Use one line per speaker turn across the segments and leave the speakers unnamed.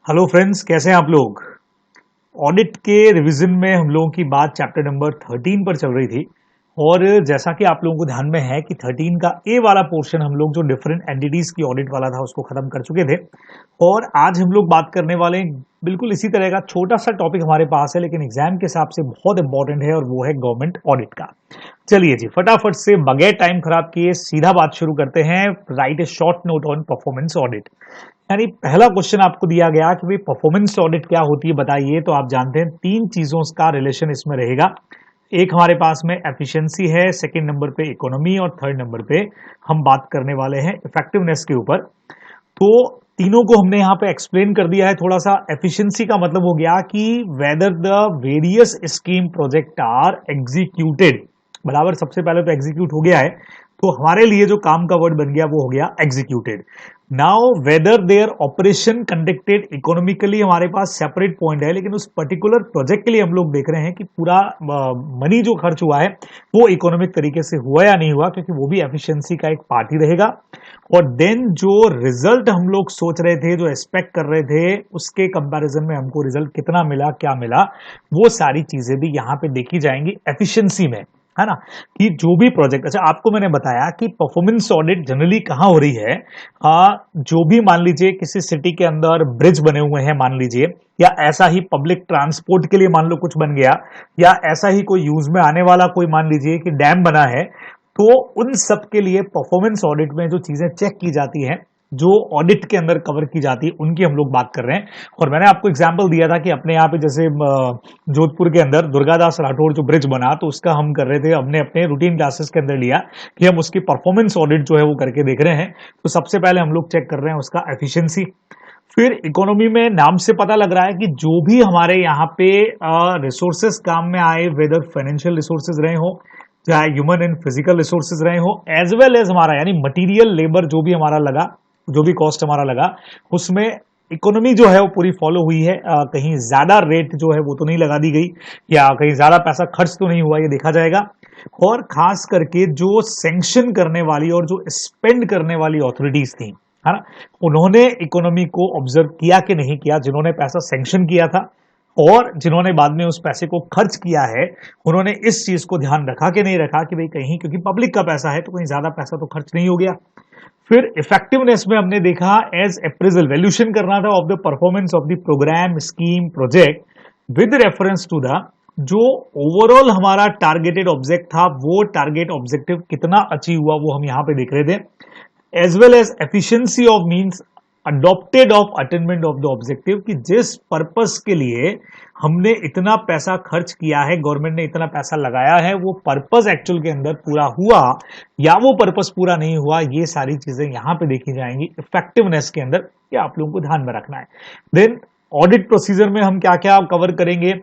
Hello friends, कैसे हैं आप लोग। ऑडिट के रिवीजन में हम लोगों की बात चैप्टर नंबर 13 पर चल रही थी। और जैसा कि आप लोगों को ध्यान में है कि 13 का ए वाला पोर्शन हम लोग जो डिफरेंट एंटिटीज की ऑडिट वाला था उसको खत्म कर चुके थे। और आज हम लोग बात करने वाले हैं बिल्कुल इसी तरह का छोटा सा टॉपिक हमारे पास है, लेकिन एग्जाम के हिसाब से बहुत इंपॉर्टेंट है, और वो है गवर्नमेंट ऑडिट का। चलिए जी, फटाफट से बगैर टाइम खराब किए सीधा बात शुरू करते हैं। Right A short note on performance audit. यानी पहला क्वेश्चन आपको दिया गया कि भाई परफॉर्मेंस ऑडिट क्या होती है बताइए, तो आप जानते हैं तीन चीजों का रिलेशन इसमें रहेगा। एक हमारे पास में एफिशिएंसी है, सेकंड नंबर पे इकोनॉमी, और थर्ड नंबर पे हम बात करने वाले हैं इफेक्टिवनेस के ऊपर। तो तीनों को हमने यहाँ पे एक्सप्लेन कर दिया है थोड़ा सा। एफिशिएंसी का मतलब हो गया कि whether the various scheme project are executed, बराबर सबसे पहले तो एग्जीक्यूट हो गया है, तो हमारे लिए जो काम का वर्ड बन गया वो हो गया executed. Now whether their operation conducted economically, हमारे पास सेपरेट पॉइंट है, लेकिन उस पर्टिकुलर प्रोजेक्ट के लिए हम लोग देख रहे हैं कि पूरा मनी जो खर्च हुआ है वो इकोनॉमिक तरीके से हुआ या नहीं हुआ, क्योंकि वो भी एफिशिएंसी का एक पार्ट ही रहेगा। और देन जो रिजल्ट हम लोग सोच रहे थे, जो एक्सपेक्ट कर रहे थे, उसके कंपैरिजन में हमको रिजल्ट कितना मिला, क्या मिला, वो सारी चीजें भी यहां पे देखी जाएंगी एफिशिएंसी में, है ना। कि जो भी प्रोजेक्ट, अच्छा आपको मैंने बताया कि परफॉर्मेंस ऑडिट जनरली कहां हो रही है। जो भी मान लीजिए किसी सिटी के अंदर ब्रिज बने हुए हैं मान लीजिए, या ऐसा ही पब्लिक ट्रांसपोर्ट के लिए मान लो कुछ बन गया, या ऐसा ही कोई यूज में आने वाला कोई मान लीजिए कि डैम बना है, तो उन सब के लिए परफॉर्मेंस ऑडिट में जो चीजें चेक की जाती हैं, जो ऑडिट के अंदर कवर की जाती है, उनकी हम लोग बात कर रहे हैं। और मैंने आपको एग्जांपल दिया था कि अपने यहाँ पे जैसे जोधपुर के अंदर दुर्गादास राठौर जो ब्रिज बना, तो उसका हम कर रहे थे, हमने अपने रूटीन क्लासेस के अंदर लिया कि हम उसकी परफॉर्मेंस ऑडिट जो है वो करके देख रहे हैं। तो सबसे पहले हम लोग चेक कर रहे हैं उसका एफिशिएंसी। फिर इकोनॉमी में नाम से पता लग रहा है कि जो भी हमारे यहाँ पे रिसोर्सेस काम में आए, वेदर फाइनेंशियल रिसोर्सेज रहे हो, चाहे ह्यूमन एंड फिजिकल रिसोर्सेज रहे हो, एज वेल एज हमारा यानी मटेरियल लेबर जो भी हमारा लगा, जो भी कॉस्ट हमारा लगा, उसमें इकोनॉमी जो है वो पूरी फॉलो हुई है। कहीं ज्यादा रेट जो है वो तो नहीं लगा दी गई, या कहीं ज्यादा पैसा खर्च तो नहीं हुआ, ये देखा जाएगा। और खास करके जो सैंक्शन करने वाली और जो स्पेंड करने वाली अथॉरिटीज थी, है ना, उन्होंने इकोनॉमी को ऑब्जर्व किया कि नहीं किया। जिन्होंने पैसा सैंक्शन किया था और जिन्होंने बाद में उस पैसे को खर्च किया है, उन्होंने इस चीज को ध्यान रखा कि नहीं रखा कि भाई कहीं, क्योंकि पब्लिक का पैसा है तो कहीं ज्यादा पैसा तो खर्च नहीं हो गया। फिर इफेक्टिवनेस में हमने देखा एज अप्रेजल, वैल्यूएशन करना था of the performance of the programme, scheme, project with reference to the जो ओवरऑल हमारा टारगेटेड ऑब्जेक्ट था, वो टारगेट ऑब्जेक्टिव कितना अचीव हुआ वो हम यहां पे देख रहे थे। As well as efficiency of means adopted of attainment of the objective, कि जिस पर्पस के लिए हमने इतना पैसा खर्च किया है, गवर्नमेंट ने इतना पैसा लगाया है, वो पर्पस एक्चुअल के अंदर पूरा हुआ या वो पर्पस पूरा नहीं हुआ, ये सारी चीजें यहां पे देखी जाएंगी इफेक्टिवनेस के अंदर। ये आप लोगों को ध्यान में रखना है। देन ऑडिट प्रोसीजर में हम क्या क्या कवर करेंगे।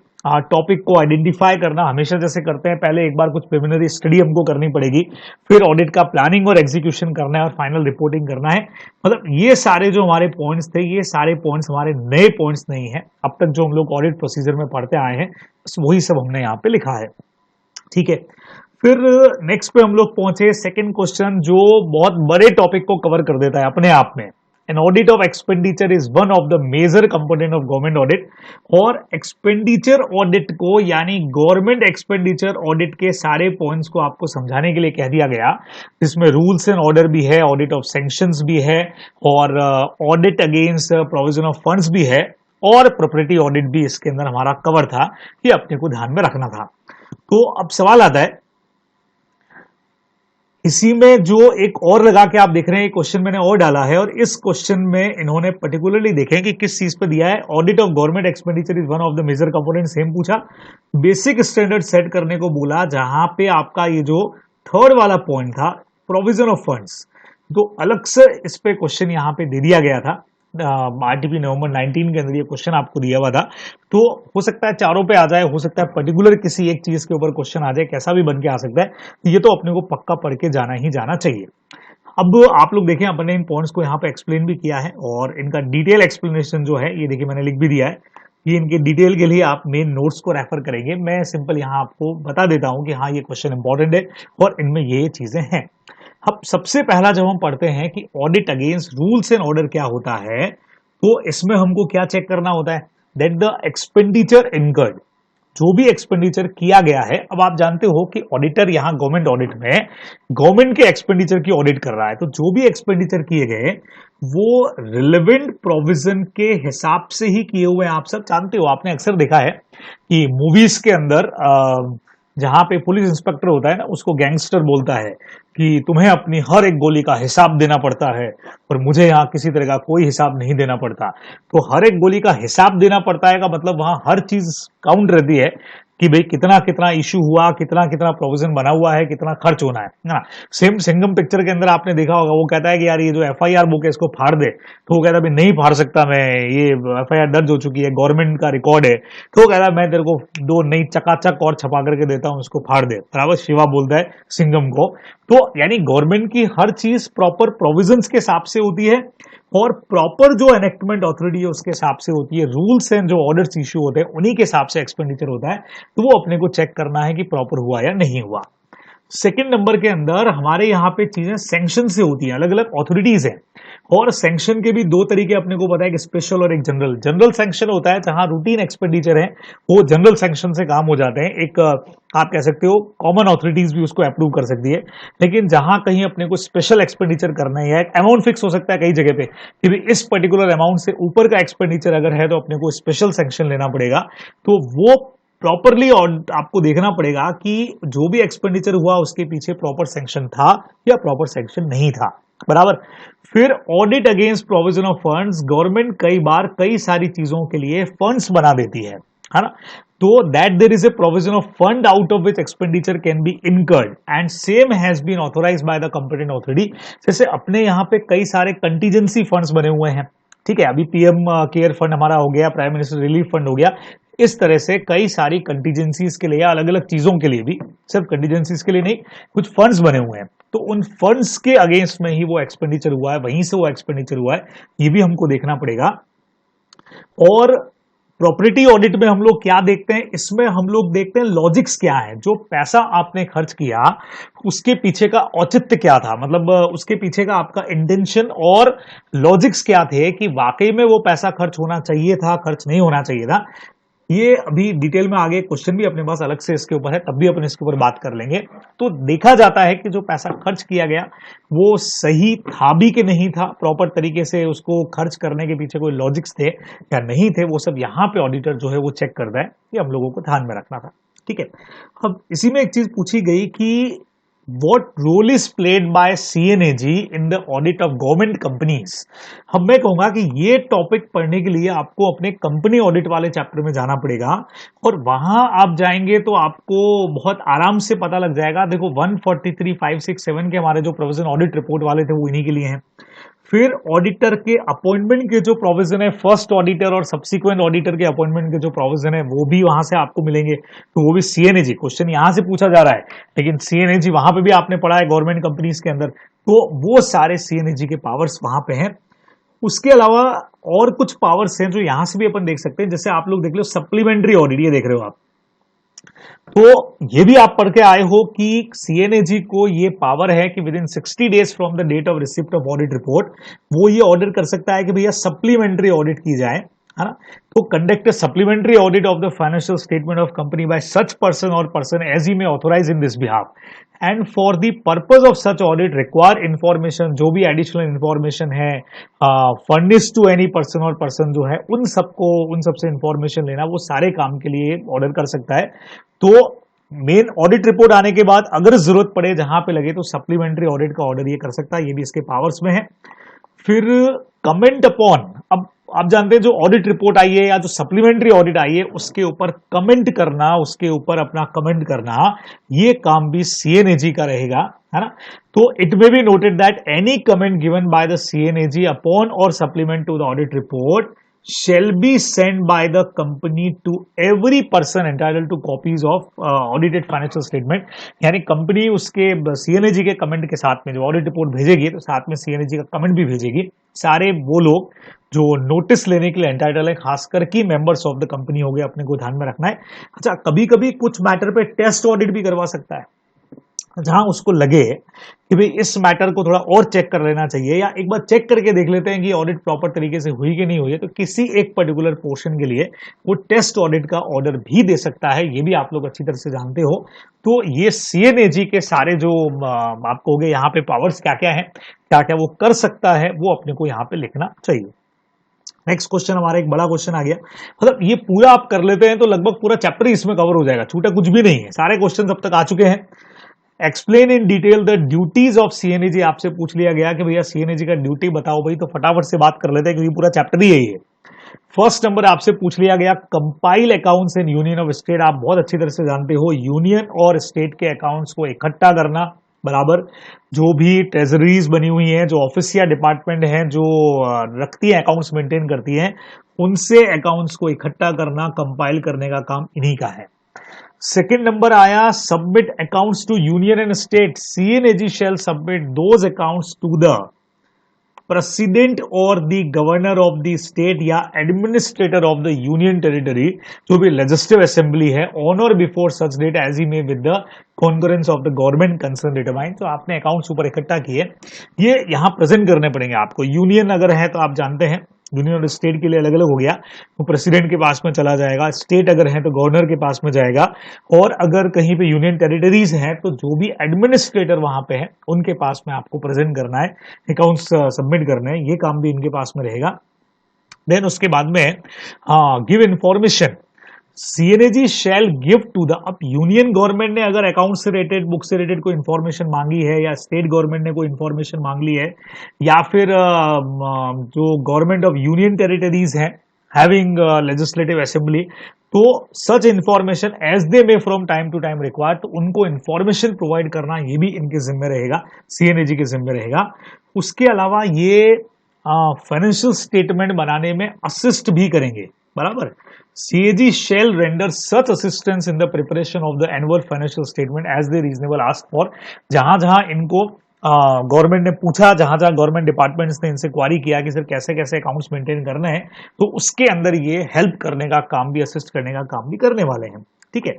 टॉपिक को आइडेंटिफाई करना, हमेशा जैसे करते हैं, पहले एक बार कुछ प्रिलिमिनरी स्टडी हमको करनी पड़ेगी, फिर ऑडिट का प्लानिंग और एग्जीक्यूशन करना है, और फाइनल रिपोर्टिंग करना है। मतलब ये सारे जो हमारे पॉइंट्स थे, ये सारे पॉइंट्स हमारे नए पॉइंट्स नहीं है, अब तक जो हम लोग ऑडिट प्रोसीजर में पढ़ते आए हैं वही सब हमने यहाँ पे लिखा है। ठीक है, फिर नेक्स्ट पे हम लोग पहुंचे सेकंड क्वेश्चन, जो बहुत बड़े टॉपिक को कवर कर देता है अपने आप में। An audit of expenditure is one of the major component of government audit. और एक्सपेंडिचर ऑडिट को, यानी गवर्नमेंट एक्सपेंडिचर ऑडिट के सारे पॉइंट्स को आपको समझाने के लिए कह दिया गया, जिसमें रूल्स एंड ऑर्डर भी है, ऑडिट ऑफ सैंक्शंस भी है, और audit against provision of funds भी है, और प्रॉपर्टी ऑडिट भी इसके अंदर हमारा कवर था, ये अपने को ध्यान में रखना था। तो अब सवाल आता है, इसी में जो एक और लगा के आप देख रहे हैं, क्वेश्चन मैंने और डाला है, और इस क्वेश्चन में इन्होंने पर्टिकुलरली देखें कि किस चीज पे दिया है। Audit of government expenditure is one of the major component, same पूछा। बेसिक स्टैंडर्ड सेट करने को बोला, जहां पे आपका ये जो थर्ड वाला पॉइंट था, प्रोविजन ऑफ फंड्स, तो अलग से इस पे क्वेश्चन यहां पे दे दिया गया था। आरटीपी नवंबर 19 के अंदर ये क्वेश्चन आपको दिया हुआ था। तो हो सकता है चारों पे आ जाए, हो सकता है पर्टिकुलर किसी एक चीज के ऊपर क्वेश्चन आ जाए, कैसा भी बन के आ सकता है। ये तो अपने को पक्का पढ़ के जाना ही जाना चाहिए। अब आप लोग देखें, अपने इन पॉइंट्स को यहाँ पे एक्सप्लेन भी किया है, और इनका डिटेल एक्सप्लेनेशन जो है ये देखिए मैंने लिख भी दिया है। ये इनके डिटेल के लिए आप मेन नोट्स को रेफर करेंगे। मैं सिंपल यहाँ आपको बता देता हूँ कि हाँ ये क्वेश्चन इंपॉर्टेंट है और इनमें ये चीजें हैं। अब सबसे पहला जब हम पढ़ते हैं कि audit against rules and order क्या होता है, तो इसमें हमको क्या चेक करना होता है, दैट द एक्सपेंडिचर इनकर्ड, जो भी एक्सपेंडिचर किया गया है। अब आप जानते हो कि ऑडिटर यहां गवर्नमेंट ऑडिट में गवर्नमेंट के एक्सपेंडिचर की ऑडिट कर रहा है, तो जो भी एक्सपेंडिचर किए गए वो रिलेवेंट प्रोविजन के हिसाब से ही किए हुए हैं। आप सब जानते हो, आपने अक्सर देखा है कि मूवीज के अंदर जहां पे पुलिस इंस्पेक्टर होता है ना, उसको गैंगस्टर बोलता है कि तुम्हें अपनी हर एक गोली का हिसाब देना पड़ता है और मुझे यहाँ किसी तरह का कोई हिसाब नहीं देना पड़ता। तो हर एक गोली का हिसाब देना पड़ता है का मतलब वहां हर चीज काउंट रहती है कि भाई कितना कितना इशू हुआ, कितना कितना प्रोविजन बना हुआ है, कितना खर्च होना है ना। सेम सिंघम पिक्चर के अंदर आपने देखा होगा, वो कहता है कि यार ये जो एफआईआर बुक है इसको फाड़ दे, तो वो कहता है नहीं फाड़ सकता मैं, ये एफआईआर दर्ज हो चुकी है, गवर्नमेंट का रिकॉर्ड है। तो वो कहता है मैं तेरे को दो नई चकाचक और छपा करके देता हूं, इसको फाड़ दे, बराबर शिवा बोलता है सिंघम को। तो यानी गवर्नमेंट की हर चीज प्रॉपर प्रोविजंस के हिसाब से होती है और प्रॉपर जो एनेक्टमेंट अथॉरिटी है उसके हिसाब से होती है। रूल्स एंड जो ऑर्डर्स इश्यू होते हैं उन्हीं के हिसाब से एक्सपेंडिचर होता है, तो वो अपने को चेक करना है कि प्रॉपर हुआ या नहीं हुआ। सेकंड नंबर के अंदर हमारे यहाँ पे चीजें सैंक्शन से होती हैं, अलग अलग अथॉरिटीज हैं, और सैंक्शन के भी दो तरीके अपने को पता है, कि स्पेशल और एक जनरल। जनरल सैंक्शन होता है जहां रूटीन एक्सपेंडिचर है वो जनरल सैंक्शन से काम हो जाते हैं। एक आप कह सकते हो कॉमन अथॉरिटीज भी उसको अप्रूव कर सकती है। लेकिन जहां कहीं अपने को स्पेशल एक्सपेंडिचर करना है, एक अमाउंट फिक्स हो सकता है कई जगह पे कि भी इस पर्टिकुलर अमाउंट से ऊपर का एक्सपेंडिचर अगर है तो अपने को स्पेशल सैंक्शन लेना पड़ेगा। तो वो प्रॉपरली आपको देखना पड़ेगा कि जो भी एक्सपेंडिचर हुआ उसके पीछे प्रॉपर सैंक्शन था या प्रॉपर सैंक्शन नहीं था, बराबर। फिर audit against provision of funds, government कई बार कई सारी चीजों के लिए फंड्स बना देती है ना। तो that there is a provision of fund out of which expenditure can be incurred and same has been authorised by the competent authority. जैसे अपने यहाँ पे कई सारे कंटीजेंसी फंड्स बने हुए हैं, ठीक है, अभी पीएम केयर फंड हमारा हो गया, प्राइम मिनिस्टर रिलीफ फंड हो गया। इस तरह से कई सारी कंटीजेंसीज के लिए या अलग अलग चीजों के लिए भी, सिर्फ कंटीजेंसीज के लिए नहीं, कुछ फंड्स बने हुए हैं। तो उन फंड्स के अगेंस्ट में ही वो एक्सपेंडिचर हुआ है, वहीं से वो एक्सपेंडिचर हुआ है, ये भी हमको देखना पड़ेगा। और प्रॉपर्टी ऑडिट में हम लोग क्या देखते हैं, इसमें हम लोग देखते हैं लॉजिक्स क्या है, जो पैसा आपने खर्च किया उसके पीछे का औचित्य क्या था, मतलब उसके पीछे का आपका इंटेंशन और लॉजिक्स क्या थे, कि वाकई में वो पैसा खर्च होना चाहिए था, खर्च नहीं होना चाहिए था। ये अभी डिटेल में आगे क्वेश्चन भी अपने पास अलग से इसके ऊपर है, तब भी अपन इसके ऊपर बात कर लेंगे। तो देखा जाता है कि जो पैसा खर्च किया गया वो सही था भी कि नहीं था, प्रॉपर तरीके से उसको खर्च करने के पीछे कोई लॉजिक्स थे या नहीं थे, वो सब यहाँ पे ऑडिटर जो है वो चेक करता है, ये हम लोगों को ध्यान में रखना था, ठीक है। अब इसी में एक चीज पूछी गई कि what role is played by CNAG in the audit of government companies। अब मैं कहूंगा कि ये टॉपिक पढ़ने के लिए आपको अपने कंपनी ऑडिट वाले चैप्टर में जाना पड़ेगा, और वहां आप जाएंगे तो आपको बहुत आराम से पता लग जाएगा। देखो 143, 5, 6, 7 के हमारे जो प्रोविजन ऑडिट रिपोर्ट वाले थे वो इन्हीं के लिए हैं। फिर ऑडिटर के अपॉइंटमेंट के जो प्रोविजन है, फर्स्ट ऑडिटर और सब्सिक्वेंट ऑडिटर के अपॉइंटमेंट के जो प्रोविजन है वो भी वहां से आपको मिलेंगे, तो वो भी सीएनएजी, क्वेश्चन यहां से पूछा जा रहा है लेकिन सीएनएजी वहां पे भी आपने पढ़ा है गवर्नमेंट कंपनीज के अंदर, तो वो सारे सीएनएजी के पावर्स वहां पे हैं। उसके अलावा और कुछ पावर्स हैं जो यहां से भी अपन देख सकते हैं, जैसे आप लोग देख लो सप्लीमेंट्री ऑडिट, ये देख रहे हो आप, तो ये भी आप पढ़ के आए हो कि सीएनएजी को ये पावर है कि within 60 days from the date of receipt of audit report वो ये ऑर्डर कर सकता है कि भैया सप्लीमेंट्री ऑडिट की जाए, है ना। तो conduct a supplementary audit of the financial statement of company by such person और पर्सन एज ही में authorise in this behalf and for the purpose of such audit require information, जो भी एडिशनल इंफॉर्मेशन है फर्निश टू एनी पर्सन और person जो है उन सबसे इंफॉर्मेशन लेना, वो सारे काम के लिए ऑर्डर कर सकता है। तो मेन ऑडिट रिपोर्ट आने के बाद अगर जरूरत पड़े जहां पे लगे तो सप्लीमेंट्री ऑडिट का ऑर्डर ये कर सकता है, ये भी इसके पावर्स में है। फिर कमेंट अपॉन, अब आप जानते हैं जो ऑडिट रिपोर्ट आई है या जो सप्लीमेंट्री ऑडिट आई है उसके ऊपर कमेंट करना, उसके ऊपर अपना कमेंट करना, ये काम भी सीएनएजी का रहेगा, है ना। तो it may be noted that any comment given by the CNAG upon or supplement to the audit report shall be sent by the company to every person entitled to copies of audited financial statement। यानी company उसके सीएनएजी के comment के साथ में जो audit report भेजेगी तो साथ में सीएनएजी का कमेंट भी भेजेगी, सारे वो लोग जो नोटिस लेने के लिए एंटाइटल है, खासकर की मेंबर्स ऑफ द कंपनी हो गए, अपने को ध्यान में रखना है। अच्छा, कभी कभी कुछ मैटर पे टेस्ट ऑडिट भी करवा सकता है, जहां उसको लगे कि भाई इस मैटर को थोड़ा और चेक कर लेना चाहिए, या एक बार चेक करके देख लेते हैं कि ऑडिट प्रॉपर तरीके से हुई कि नहीं हुई है, तो किसी एक पर्टिकुलर पोर्शन के लिए वो टेस्ट ऑडिट का ऑर्डर भी दे सकता है। ये भी आप लोग अच्छी तरह से जानते हो। तो ये सीएनएजी के सारे जो आप कहोगे यहाँ पे पावर्स क्या क्या है, क्या क्या वो कर सकता है, वो अपने को यहाँ पे लिखना चाहिए। नेक्स्ट क्वेश्चन हमारा एक बड़ा क्वेश्चन आ गया, मतलब ये पूरा आप कर लेते हैं तो लगभग पूरा चैप्टर ही इसमें कवर हो जाएगा, छूटा कुछ भी नहीं है, सारे क्वेश्चन अब तक आ चुके हैं। Explain in detail the duties of CNAG, आपसे पूछ लिया गया कि भैया सीएनएजी का ड्यूटी बताओ भाई, तो फटाफट से बात कर लेते हैं क्योंकि पूरा चैप्टर ही यही है। फर्स्ट नंबर आपसे पूछ लिया गया compile accounts in union of state. आप बहुत अच्छी तरह से जानते हो यूनियन और स्टेट के अकाउंट्स को इकट्ठा करना, बराबर। जो भी ट्रेजरीज बनी हुई हैं, जो ऑफिस या डिपार्टमेंट हैं जो रखती है अकाउंट्स मेंटेन करती हैं, उनसे अकाउंट्स को इकट्ठा करना, कंपाइल करने का काम इन्हीं का है। सेकेंड नंबर आया submit accounts to union and state. CNAG shall submit those accounts to the president or the governor of the state या administrator of the union territory, जो भी लेजिस्लेटिव असेंबली है, on or before such date as he may with the concurrence of the government concern determine. तो आपने accounts ऊपर इकट्ठा किए, ये यहां प्रेजेंट करने पड़ेंगे आपको। यूनियन अगर है तो आप जानते हैं यूनियन और स्टेट के लिए अलग अलग हो गया, तो प्रेसिडेंट के पास में चला जाएगा। स्टेट अगर है तो गवर्नर के पास में जाएगा, और अगर कहीं पे यूनियन टेरिटरीज हैं तो जो भी एडमिनिस्ट्रेटर वहां पे है उनके पास में आपको प्रेजेंट करना है, अकाउंट्स सबमिट करने हैं, ये काम भी इनके पास में रहेगा। देन उसके बाद में give information. CNAG shall give to the, अब यूनियन गवर्नमेंट ने अगर अकाउंट से रिलेटेड, बुक से रिलेटेड कोई इंफॉर्मेशन मांगी है, या स्टेट गवर्नमेंट ने कोई इंफॉर्मेशन मांग ली है, या फिर जो गवर्नमेंट ऑफ यूनियन टेरिटरीज है हैविंग लेजिस्लेटिव असेंबली, तो such information as they may from time to time required, तो उनको इंफॉर्मेशन प्रोवाइड करना ये भी इनके जिम्मे रहेगा, सीएनएजी के जिम्मे रहेगा। उसके अलावा ये फाइनेंशियल स्टेटमेंट बनाने में असिस्ट भी करेंगे, बराबर। CAG shall render such assistance in the preparation of the annual financial statement as they reasonable ask for। जहां जहां इनको गवर्नमेंट ने पूछा, जहां जहां गवर्नमेंट डिपार्टमेंट्स ने इनसे क्वारी किया कि सर कैसे कैसे अकाउंट्स मेंटेन करने हैं, तो उसके अंदर ये हेल्प करने का काम भी, असिस्ट करने का काम भी करने वाले हैं, ठीक है।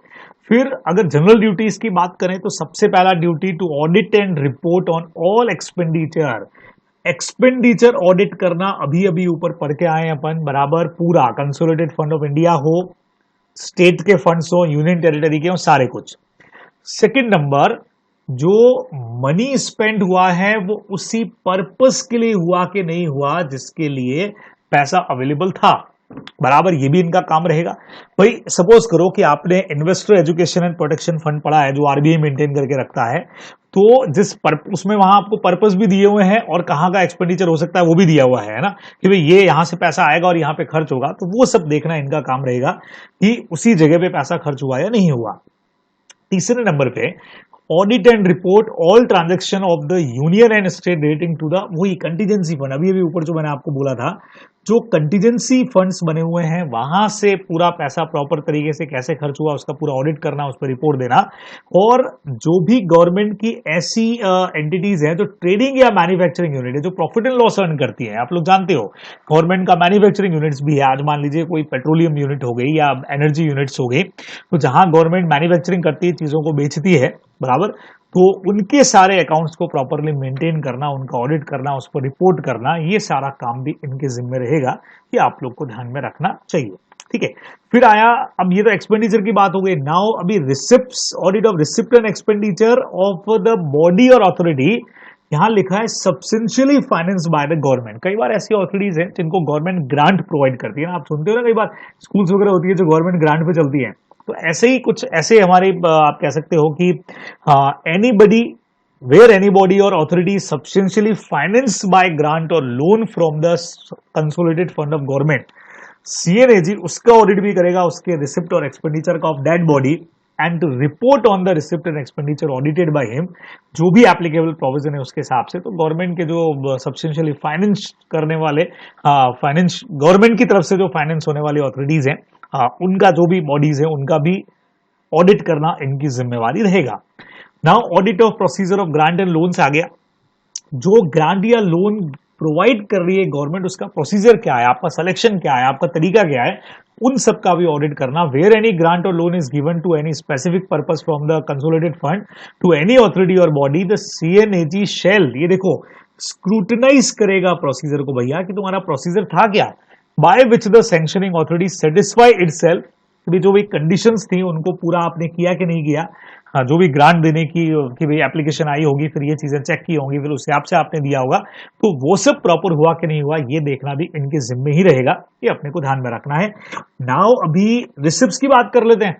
फिर अगर जनरल ड्यूटीज की बात करें तो सबसे पहला duty to audit and report on all expenditure. Expenditure audit करना, अभी अभी ऊपर पढ़ के आए अपन, बराबर। पूरा कंसोलिडेटेड फंड ऑफ इंडिया हो, स्टेट के फंड्स हो, यूनियन टेरिटरी के हो, सारे कुछ। सेकंड नंबर, जो मनी स्पेंड हुआ है वो उसी पर्पस के लिए हुआ कि नहीं हुआ जिसके लिए पैसा अवेलेबल था, बराबर। ये भी इनका काम रहेगा। भाई सपोज करो कि आपने investor education and protection fund पढ़ा है, जो आरबीआई मेंटेन करके रखता है, तो उसमें वहां आपको पर्पस भी दिए हुए हैं और कहां का एक्सपेंडिचर हो सकता है वो भी दिया हुआ है ना, कि भाई ये यहां से पैसा आएगा और यहां पे खर्च होगा, तो वो सब देखना इनका काम रहेगा कि उसी जगह पे पैसा खर्च हुआ या नहीं हुआ। तीसरे नंबर पे audit and report all transaction of the union and state relating to the, वही कंटीजेंसी फंड, अभी अभी ऊपर जो मैंने आपको बोला था, जो कंटीजेंसी फंड्स बने हुए हैं वहां से पूरा पैसा प्रॉपर तरीके से कैसे खर्च हुआ उसका पूरा ऑडिट करना, उस पर रिपोर्ट देना। और जो भी गवर्नमेंट की ऐसी एंटिटीज हैं जो ट्रेडिंग या मैन्युफैक्चरिंग यूनिट है, जो प्रॉफिट एंड लॉस अर्न करती है, आप लोग जानते हो गवर्नमेंट का मैन्युफैक्चरिंग यूनिट्स भी है। आज मान लीजिए कोई पेट्रोलियम यूनिट हो गई या एनर्जी यूनिट्स हो गई, तो जहां गवर्नमेंट मैन्युफैक्चरिंग करती है, चीजों को बेचती है, बराबर, तो उनके सारे अकाउंट्स को प्रॉपरली मेंटेन करना, उनका ऑडिट करना, उस पर रिपोर्ट करना, ये सारा काम भी इनके जिम्मे रहेगा। ये आप लोग को ध्यान में रखना चाहिए, ठीक है। फिर आया, अब ये तो एक्सपेंडिचर की बात हो गई। नाउ अभी receipts, audit of receipt and expenditure of the body और अथॉरिटी। यहां लिखा है substantially finance by the government. कई बार ऐसी अथॉरिटीज हैं जिनको गवर्नमेंट ग्रांट प्रोवाइड करती है ना, आप सुनते हो ना, कई बार स्कूल्स वगैरह होती है जो गवर्नमेंट ग्रांट पे चलती है, तो ऐसे ही कुछ ऐसे हमारे आप कह सकते हो कि anybody where anybody or authority substantially finance by grant or loan from the consolidated fund of government, CNAG उसका ऑडिट भी करेगा, उसके रिसिप्ट और एक्सपेंडिचर का of that body, and to report on the receipt and expenditure audited by him. जो भी applicable provision है उसके हिसाब से, तो गवर्नमेंट के जो सब्सटेंशियली फाइनेंस करने वाले, फाइनेंस गवर्नमेंट की तरफ से जो फाइनेंस होने वाली अथॉरिटीज हैं, उनका जो भी बॉडीज है उनका भी ऑडिट करना इनकी जिम्मेवारी रहेगा। Now audit of procedure of grant and loan से आ गया। जो ग्रांट या लोन प्रोवाइड कर रही है गवर्नमेंट, उसका प्रोसीजर क्या है, आपका सिलेक्शन क्या है, आपका तरीका क्या है, उन सब का भी ऑडिट करना। Where any grant or loan is given to any specific purpose from the consolidated fund to any authority or body, the CNAG shall, ये देखो स्क्रूटनाइज करेगा प्रोसीजर को भैया कि तुम्हारा प्रोसीजर था क्या, by which the sanctioning authority satisfy itself, जो भी कंडीशंस थी उनको पूरा आपने किया कि नहीं किया। हाँ, जो भी ग्रांट देने की कि भाई एप्लीकेशन आई होगी, फिर ये चीजें चेक की होंगी, फिर उस हिसाब से आपने दिया होगा, तो वो सब प्रॉपर हुआ कि नहीं हुआ ये देखना भी इनके जिम्मे ही रहेगा, ये अपने को ध्यान में रखना है। नाउ अभी रिसिप्ट्स की बात कर लेते हैं।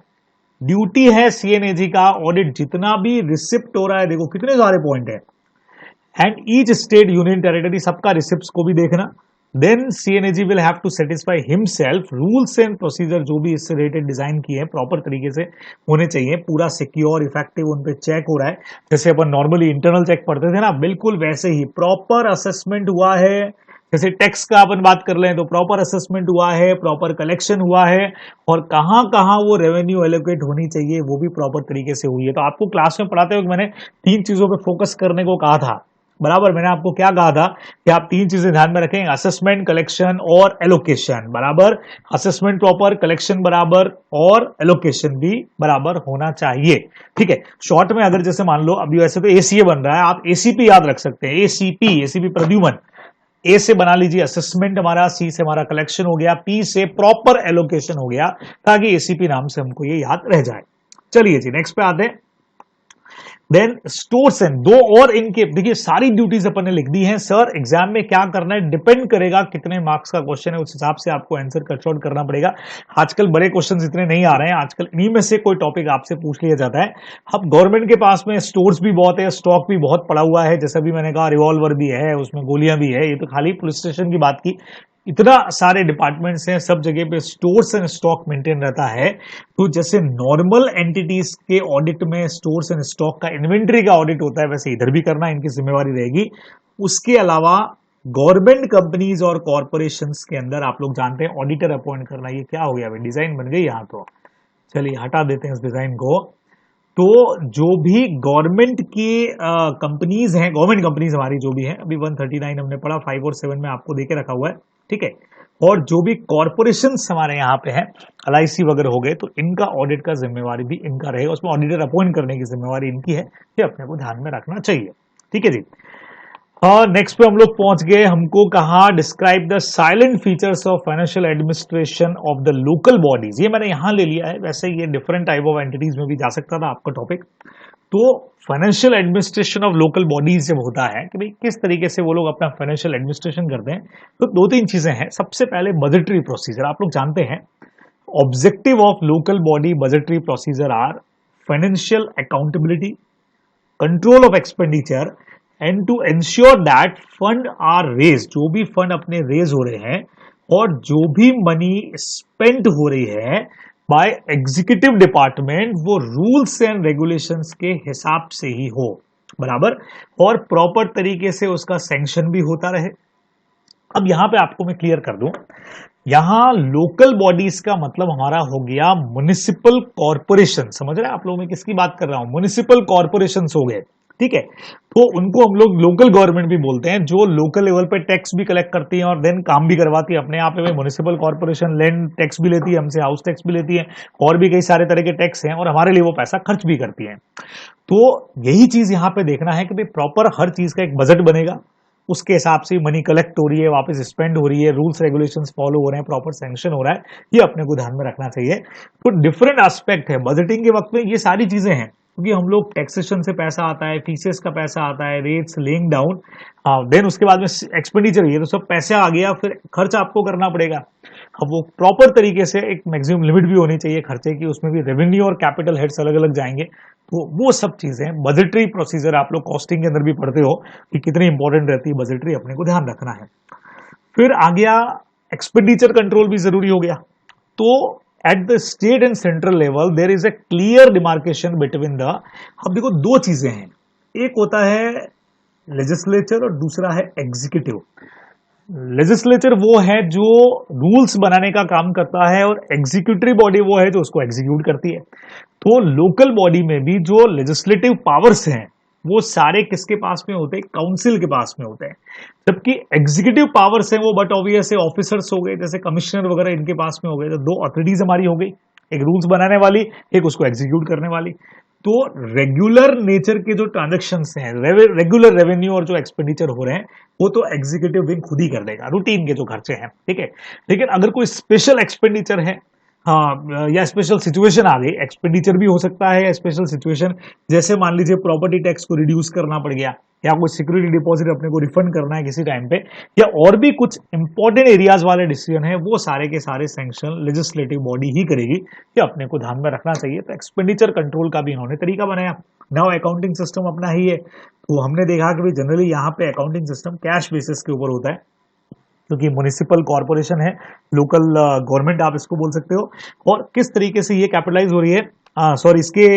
ड्यूटी है सीएनएजी का ऑडिट, जितना भी रिसिप्ट हो रहा है, देखो कितने सारे पॉइंट है, and each state union territory सबका रिसिप्ट्स को भी देखना। Then CNAG will have to satisfy himself rules and procedure जो भी इससे रिलेटेड डिजाइन किए हैं प्रॉपर तरीके से होने चाहिए, पूरा सिक्योर इफेक्टिव उन पे चेक हो रहा है, जैसे अपन नॉर्मली इंटरनल चेक पढ़ते थे ना, बिल्कुल वैसे ही प्रॉपर असेसमेंट हुआ है। जैसे टैक्स का अपन बात कर लें तो प्रॉपर असेसमेंट हुआ है, प्रॉपर कलेक्शन हुआ है, और कहां कहां वो रेवेन्यू एलोकेट होनी चाहिए वो भी प्रॉपर तरीके से हुई है। तो आपको क्लास में पढ़ाते हुए मैंने 3 चीजों पे फोकस करने को कहा था, बराबर। मैंने आपको क्या कहा था कि आप 3 चीजें ध्यान में रखें, असेसमेंट, कलेक्शन और एलोकेशन, बराबर। असेसमेंट प्रॉपर, कलेक्शन बराबर, और एलोकेशन भी बराबर होना चाहिए, ठीक है। शॉर्ट में अगर जैसे मान लो अभी वैसे तो एसीए बन रहा है, आप एसीपी याद रख सकते हैं, एसीपी प्रद्युमन। ए से बना लीजिए असेसमेंट हमारा, सी से हमारा कलेक्शन हो गया, पी से प्रॉपर एलोकेशन हो गया, ताकि एसीपी नाम से हमको ये याद रह जाए। चलिए जी नेक्स्ट पे आते हैं। देन स्टोर्स एंड दो और इनके, देखिए सारी ड्यूटीज अपन ने लिख दी हैं। सर एग्जाम में क्या करना है डिपेंड करेगा कितने मार्क्स का क्वेश्चन है, उस हिसाब से आपको आंसर कट शॉर्ट करना पड़ेगा। आजकल बड़े क्वेश्चन इतने नहीं आ रहे हैं, आजकल इन्हीं में से कोई टॉपिक आपसे पूछ लिया जाता है। अब गवर्नमेंट के पास में स्टोर्स भी बहुत है, स्टॉक भी बहुत पड़ा हुआ है, जैसा भी मैंने कहा रिवॉल्वर भी है, उसमें गोलियां भी है, ये तो खाली पुलिस स्टेशन की बात की, इतना सारे डिपार्टमेंट्स हैं, सब जगह पे स्टोर्स एंड स्टॉक मेंटेन रहता है। तो जैसे नॉर्मल एंटिटीज के ऑडिट में स्टोर्स एंड स्टॉक का इन्वेंट्री का ऑडिट होता है, वैसे इधर भी करना इनकी जिम्मेवारी रहेगी। उसके अलावा गवर्नमेंट कंपनीज और कॉर्पोरेशंस के अंदर आप लोग जानते हैं ऑडिटर अपॉइंट करना, ये क्या हो गया भाई, डिजाइन बन गई यहाँ। तो चलिए हटा देते हैं इस डिजाइन को। तो जो भी गवर्नमेंट की कंपनीज हैं, गवर्नमेंट कंपनीज हमारी जो भी हैं, अभी 139 हमने पढ़ा, 5 और 7 में आपको देके रखा हुआ है, ठीक है। और जो भी कॉर्पोरेशन हमारे यहाँ पे हैं, एलआईसी वगैरह हो गए, तो इनका ऑडिट का जिम्मेवारी भी इनका रहेगा, उसमें ऑडिटर अपॉइंट करने की जिम्मेवारी इनकी है, ये अपने को ध्यान में रखना चाहिए, ठीक है जी। नेक्स्ट पे हम लोग पहुंच गए, हमको कहा describe the salient features of financial administration of the local bodies, ये मैंने यहां ले लिया है, वैसे ये डिफरेंट टाइप ऑफ एंटिटीज में भी जा सकता था आपका टॉपिक। तो financial administration of local bodies जब होता है कि भाई किस तरीके से वो लोग अपना फाइनेंशियल एडमिनिस्ट्रेशन करते हैं, तो 2-3 चीजें हैं। सबसे पहले बजटरी प्रोसीजर, आप लोग जानते हैं objective of local body budgetary procedure are financial accountability, control of expenditure, and to ensure that fund are raise, जो भी फंड अपने रेज हो रहे हैं और जो भी मनी स्पेंड हो रही है बाय एग्जीक्यूटिव डिपार्टमेंट, वो रूल्स एंड रेगुलेशंस के हिसाब से ही हो, बराबर, और प्रॉपर तरीके से उसका सैंक्शन भी होता रहे। अब यहां पे आपको मैं क्लियर कर दूं, यहां लोकल बॉडीज का मतलब हमारा हो गया म्युनिसिपल कॉर्पोरेशन, समझ रहे हैं आप लोग मैं किसकी बात कर रहा हूं, म्युनिसिपल कॉर्पोरेशन हो गए, ठीक है। तो उनको हम लोग लोकल गवर्नमेंट भी बोलते हैं, जो लोकल लेवल पे टैक्स भी कलेक्ट करती है और देन काम भी करवाती है अपने यहाँ पे। म्युनिसिपल कॉर्पोरेशन लैंड टैक्स भी लेती है हमसे, हाउस टैक्स भी लेती है, और भी कई सारे तरह के टैक्स हैं, और हमारे लिए वो पैसा खर्च भी करती है। तो यही चीज यहाँ पे देखना है कि भाई प्रॉपर हर चीज का एक बजट बनेगा, उसके हिसाब से मनी कलेक्ट हो रही है, वापस स्पेंड हो रही है, रूल्स रेगुलेशंस फॉलो हो रहे हैं, प्रॉपर सैंक्शन हो रहा है, ये अपने को ध्यान में रखना चाहिए। तो डिफरेंट एस्पेक्ट है बजटिंग के वक्त में, ये सारी चीजें हैं, क्योंकि हम लोग टैक्सेशन से पैसा आता है, फीसेस का पैसा आता है, रेट्स लेइंग डाउन, देन उसके बाद में एक्सपेंडिचर, ये तो सब पैसा आ गया, फिर खर्च आपको करना पड़ेगा। अब वो प्रॉपर तरीके से एक मैक्सिमम लिमिट भी होनी चाहिए खर्चे की, उसमें भी रेवेन्यू और कैपिटल हेड्स अलग अलग जाएंगे, तो वो सब चीजें बजटरी प्रोसीजर आप लोग कॉस्टिंग के अंदर भी पढ़ते हो कि कितनी इंपॉर्टेंट रहती है बजटरी, अपने को ध्यान रखना है। फिर आ गया एक्सपेंडिचर कंट्रोल भी जरूरी हो गया। तो at the state and central level there is a clear demarcation between the, अब देखो 2 चीजें हैं, एक होता है लेजिस्लेचर और दूसरा है एग्जीक्यूटिव। लेजिस्लेचर वो है जो रूल्स बनाने का काम करता है, और एग्जीक्यूटिव बॉडी वो है जो उसको एग्जीक्यूट करती है। तो लोकल बॉडी में भी जो लेजिस्लेटिव पावर्स हैं, वो सारे किसके पास में होते हैं? काउंसिल के पास में होते हैं। जबकि एग्जीक्यूटिव पावर्स हैं वो बट ऑब्वियस है ऑफिसर्स हो गए, जैसे कमिश्नर वगैरह इनके पास में हो गए। तो दो अथॉरिटीज हमारी हो गई, एक रूल्स बनाने वाली, एक उसको एग्जीक्यूट करने वाली। तो रेगुलर नेचर के जो ट्रांजेक्शन्स हैं, रेगुलर रेवेन्यू और जो एक्सपेंडिचर हो रहे हैं, वो तो एग्जीक्यूटिव विंग खुद ही कर देगा, रूटीन के जो खर्चे हैं, ठीक है। लेकिन अगर कोई स्पेशल एक्सपेंडिचर है, हाँ, या स्पेशल सिचुएशन आ गई, एक्सपेंडिचर भी हो सकता है या स्पेशल सिचुएशन, जैसे मान लीजिए प्रॉपर्टी टैक्स को रिड्यूस करना पड़ गया, या कोई सिक्योरिटी डिपॉजिट अपने को रिफंड करना है किसी टाइम पे, या और भी कुछ इंपॉर्टेंट एरियाज वाले डिसीजन है, वो सारे के सारे सैंक्शन लेजिस्लेटिव बॉडी ही करेगी, ये अपने को ध्यान में रखना चाहिए। तो एक्सपेंडिचर कंट्रोल का भी इन्होंने तरीका बनाया। नाउ अकाउंटिंग सिस्टम अपना ही है, तो हमने देखा कि भाई जनरली यहाँ पे अकाउंटिंग सिस्टम कैश बेसिस के ऊपर होता है, क्योंकि म्युनिसिपल कॉर्पोरेशन है, लोकल गवर्नमेंट आप इसको बोल सकते हो। और किस तरीके से ये कैपिटलाइज हो रही है, सॉरी, इसके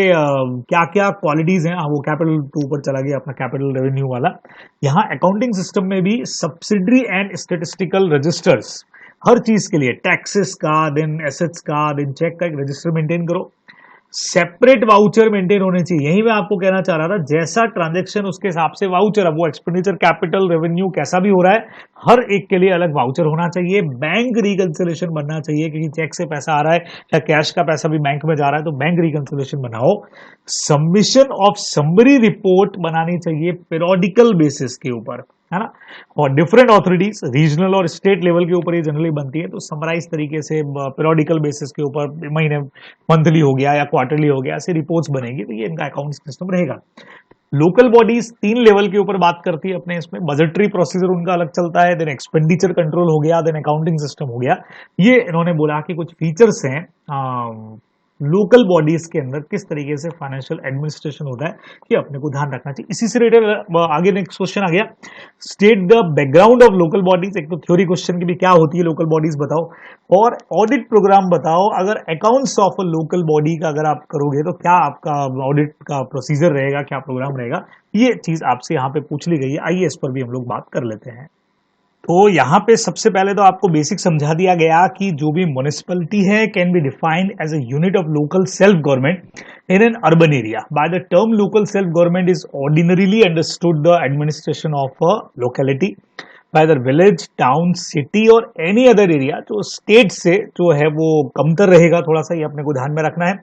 क्या क्या क्वालिटीज हैं, वो कैपिटल के ऊपर चला गया अपना कैपिटल रेवेन्यू वाला। यहाँ अकाउंटिंग सिस्टम में भी सब्सिडरी एंड स्टेटिस्टिकल रजिस्टर्स, हर चीज के लिए, टैक्सेस का, देन एसेट्स का, देन चेक का एक रजिस्टर मेंटेन करो। सेपरेट वाउचर मेंटेन होने चाहिए, यही मैं आपको कहना चाह रहा था, जैसा ट्रांजैक्शन उसके हिसाब से वाउचर, अब वो एक्सपेंडिचर, कैपिटल, रेवेन्यू कैसा भी हो रहा है, हर एक के लिए अलग वाउचर होना चाहिए। बैंक रिकंसिलेशन बनना चाहिए, क्योंकि चेक से पैसा आ रहा है या कैश का पैसा भी बैंक में जा रहा है, तो बैंक रिकंसिलेशन बनाओ। सबमिशन ऑफ समरी रिपोर्ट बनानी चाहिए पीरियोडिकल बेसिस के ऊपर, है ना। और डिफरेंट ऑथोरिटीज, रीजनल और स्टेट लेवल के ऊपर ये जनरली बनती है, तो समराइज तरीके से पीरियोडिकल बेसिस के ऊपर, महीने, मंथली हो गया या क्वार्टरली हो गया, ऐसी रिपोर्ट्स बनेगी, तो ये इनका अकाउंट सिस्टम रहेगा। लोकल बॉडीज 3 लेवल के ऊपर बात करती है अपने इसमें, बजटरी प्रोसीजर उनका अलग चलता है, देन एक्सपेंडिचर कंट्रोल हो गया, देन अकाउंटिंग सिस्टम हो गया। ये इन्होंने बोला कि कुछ फीचर्स हैं लोकल बॉडीज के अंदर, किस तरीके से फाइनेंशियल एडमिनिस्ट्रेशन होता है, ये अपने को ध्यान रखना चाहिए। इसी से रिलेटेड आगे नेक्स्ट क्वेश्चन आ गया, state the background of local bodies. एक तो थ्योरी क्वेश्चन की भी, क्या होती है लोकल बॉडीज बताओ, और ऑडिट प्रोग्राम बताओ। अगर accounts of a local body का अगर आप करोगे तो क्या आपका ऑडिट का प्रोसीजर रहेगा, क्या प्रोग्राम रहेगा, ये चीज आपसे यहाँ पे पूछ ली गई है। आइए इस पर भी हम लोग बात कर लेते हैं। तो यहाँ पे सबसे पहले तो आपको बेसिक समझा दिया गया कि जो भी म्युनिसिपैलिटी है can be defined as a unit of local self government in an urban area. By the term local self government is ordinarily understood the administration of a locality by the village, town, city or any other area जो state से जो है वो कमतर रहेगा, थोड़ा सा ये अपने को ध्यान में रखना है।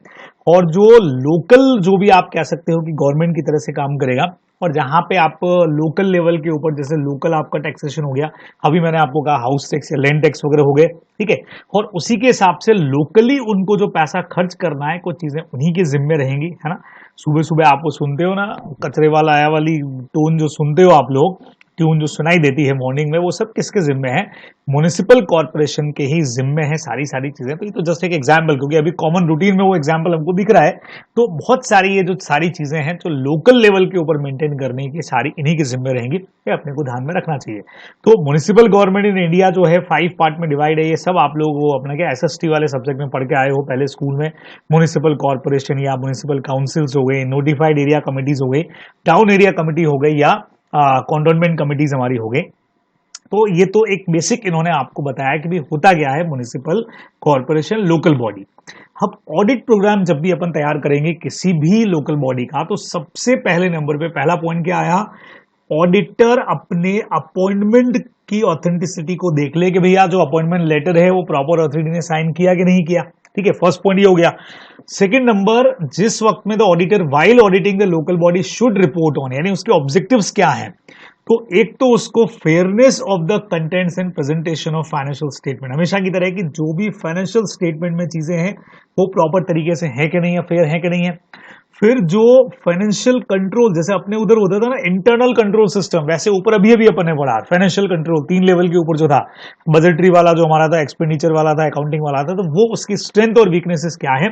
और जो लोकल, जो भी आप कह सकते हो कि गवर्नमेंट की तरह से काम करेगा, और जहां पे आप लोकल लेवल के ऊपर, जैसे लोकल आपका टैक्सेशन हो गया, अभी मैंने आपको कहा हाउस टैक्स या लैंड टैक्स वगैरह हो गए, ठीक है, और उसी के हिसाब से लोकली उनको जो पैसा खर्च करना है, कुछ चीजें उन्हीं के जिम्मे रहेंगी, है ना। सुबह सुबह आप वो सुनते हो ना, कचरे वाला आया वाली टोन जो सुनते हो आप लोग, ट्यून जो सुनाई देती है मॉर्निंग में, वो सब किसके जिम्मे है? म्युनिसिपल कॉर्पोरेशन के ही जिम्मे है सारी चीजें। तो ये तो जस्ट एक एग्जाम्पल, क्योंकि अभी कॉमन रूटीन में वो एग्जाम्पल हमको दिख रहा है। तो बहुत सारी ये जो सारी चीजें हैं जो लोकल लेवल के ऊपर मेंटेन करने की, सारी इन्हीं के जिम्मे रहेंगी, ये अपने को ध्यान में रखना चाहिए। तो म्युनिसिपल गवर्नमेंट इन इंडिया जो है 5 पार्ट में डिवाइड है। ये सब आप लोग वो अपना क्या एसएसटी वाले सब्जेक्ट में पढ़ के आए हो पहले स्कूल में। म्युनिसिपल कॉर्पोरेशन या म्युनिसिपल काउंसिल्स हो गई, नोटिफाइड एरिया कमिटीज हो गई, टाउन एरिया कमिटी हो गई, या कंटोनमेंट कमिटीज हमारी हो गई। तो ये तो एक बेसिक इन्होंने आपको बताया कि भी होता क्या है म्युनिसिपल कॉर्पोरेशन, लोकल बॉडी। अब ऑडिट प्रोग्राम जब भी अपन तैयार करेंगे किसी भी लोकल बॉडी का, तो सबसे पहले नंबर पे पहला पॉइंट क्या आया? ऑडिटर अपने अपॉइंटमेंट की ऑथेंटिसिटी को देख ले कि भैया जो अपॉइंटमेंट लेटर है वो प्रॉपर अथॉरिटी ने साइन किया कि नहीं किया, ठीक है, फर्स्ट पॉइंट ये हो गया। सेकंड नंबर, जिस वक्त में the auditor while auditing the local body should report on, यानी उसके ऑब्जेक्टिव्स क्या हैं। तो एक तो उसको fairness of the contents and presentation of financial statement, हमेशा की तरह कि जो भी फाइनेंशियल स्टेटमेंट में चीजें हैं वो प्रॉपर तरीके से है कि नहीं है, फेयर है कि नहीं है। फिर जो फाइनेंशियल कंट्रोल, जैसे अपने उधर होता था ना इंटरनल कंट्रोल सिस्टम, वैसे ऊपर अभी अपन ने पढ़ा फाइनेंशियल कंट्रोल 3 लेवल के ऊपर जो था, बजटरी वाला जो हमारा था, एक्सपेंडिचर वाला था, अकाउंटिंग वाला था, तो वो उसकी स्ट्रेंथ और वीकनेसेस क्या है।